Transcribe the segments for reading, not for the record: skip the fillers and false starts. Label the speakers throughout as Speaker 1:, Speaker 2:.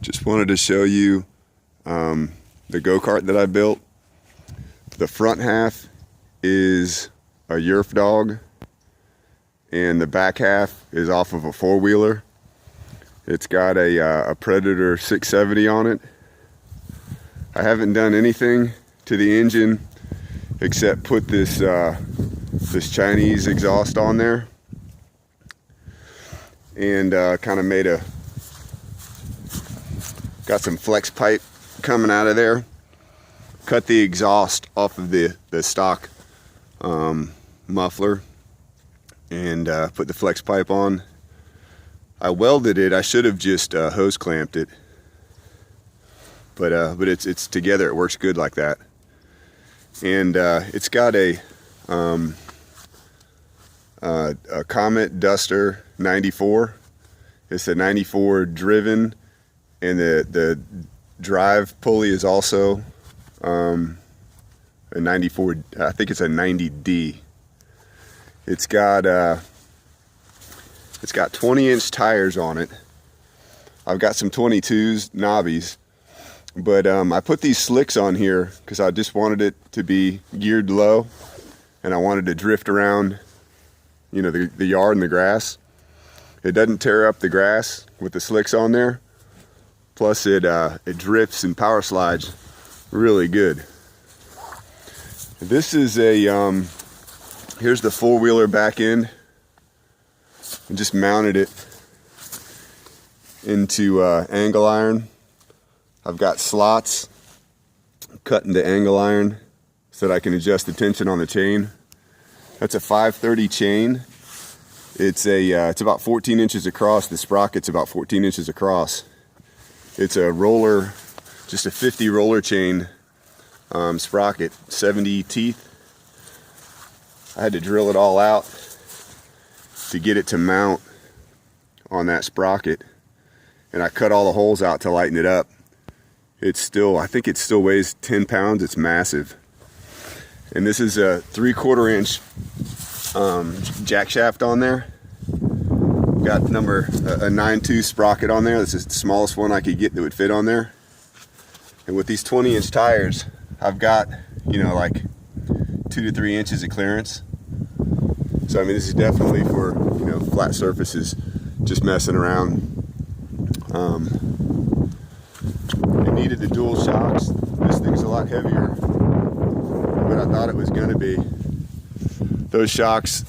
Speaker 1: Just wanted to show you the go-kart that I built. The front half is a Yerf dog and the back half is off of a four-wheeler. It's got a Predator 670 on it. I haven't done anything to the engine except put this this Chinese exhaust on there and kind of got some flex pipe coming out of there. Cut the exhaust off of the stock muffler and put the flex pipe on. I welded it. I should have just hose clamped it, but it's together. It works good like that. And it's got a Comet Duster 94. It's a 94 driven, and the drive pulley is also a 94. I think it's a 90D. It's got 20-inch tires on it. I've got some 22s knobbies, but I put these slicks on here because I just wanted it to be geared low, and I wanted to drift around, you know, the yard and the grass. It doesn't tear up the grass with the slicks on there. Plus it drifts and power slides really good. This is here's the four-wheeler back end. I just mounted it into angle iron. I've got slots cut into angle iron so that I can adjust the tension on the chain. That's a 530 chain. It's about 14 inches across. The sprocket's about 14 inches across. It's a roller, just a 50 roller chain sprocket, 70 teeth. I had to drill it all out to get it to mount on that sprocket, and I cut all the holes out to lighten it up. It's still, I think it still weighs 10 pounds. It's massive. And this is a 3/4 inch jack shaft on there. Got a 9.2 sprocket on there. This is the smallest one I could get that would fit on there. And with these 20-inch tires, I've got, you know, like 2 to 3 inches of clearance. So I mean, this is definitely for, you know, flat surfaces, just messing around. It needed the dual shocks. This thing's a lot heavier than what I thought it was going to be. Those shocks,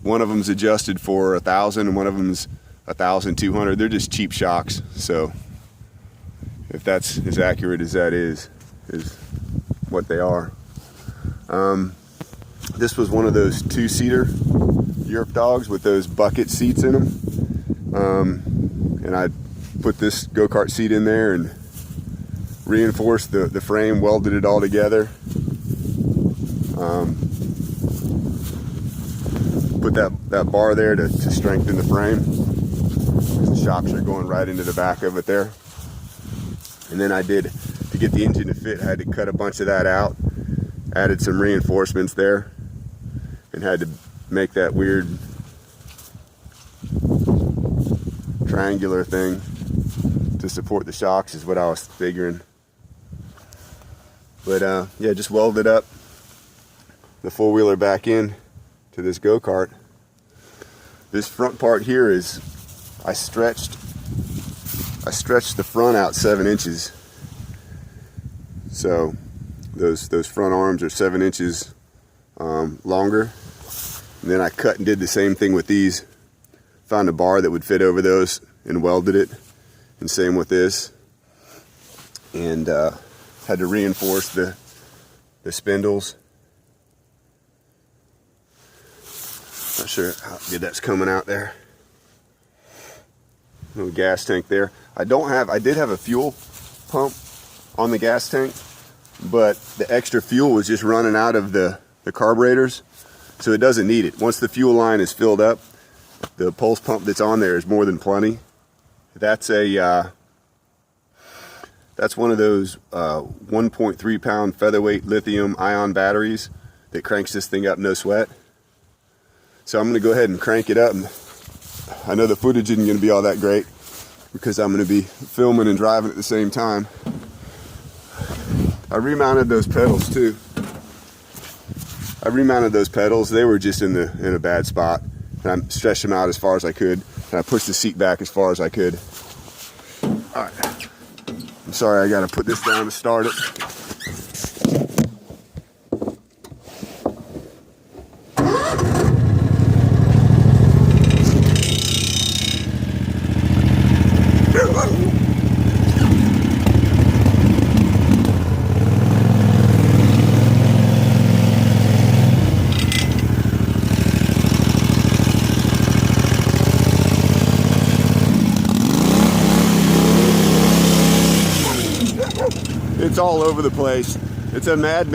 Speaker 1: one of them's adjusted for 1,000 and one of them's 1,200. They're just cheap shocks. So if that's as accurate as that is what they are. This was one of those 2-seater Yerf dogs with those bucket seats in them. And I put this go-kart seat in there and reinforced the frame, welded it all together. Put that bar there to strengthen the frame. The shocks are going right into the back of it there. And then to get the engine to fit, I had to cut a bunch of that out, added some reinforcements there, and had to make that weird triangular thing to support the shocks is what I was figuring. But yeah, just welded up the four-wheeler back in to this go-kart. This front part here is, I stretched the front out 7 inches. So those front arms are 7 inches longer. And then I cut and did the same thing with these. Found a bar that would fit over those and welded it. And same with this. And had to reinforce the spindles. Not sure how good that's coming out there. Little gas tank there. I did have a fuel pump on the gas tank, but the extra fuel was just running out of the carburetors, so it doesn't need it. Once the fuel line is filled up, the pulse pump that's on there is more than plenty. That's one of those 1.3 pound featherweight lithium ion batteries that cranks this thing up no sweat. So I'm going to go ahead and crank it up. I know the footage isn't going to be all that great, because I'm going to be filming and driving at the same time. I remounted those pedals too. They were just in a bad spot. And I stretched them out as far as I could. And I pushed the seat back as far as I could. All right. I'm sorry, I got to put this down to start it. It's all over the place. It's a madman.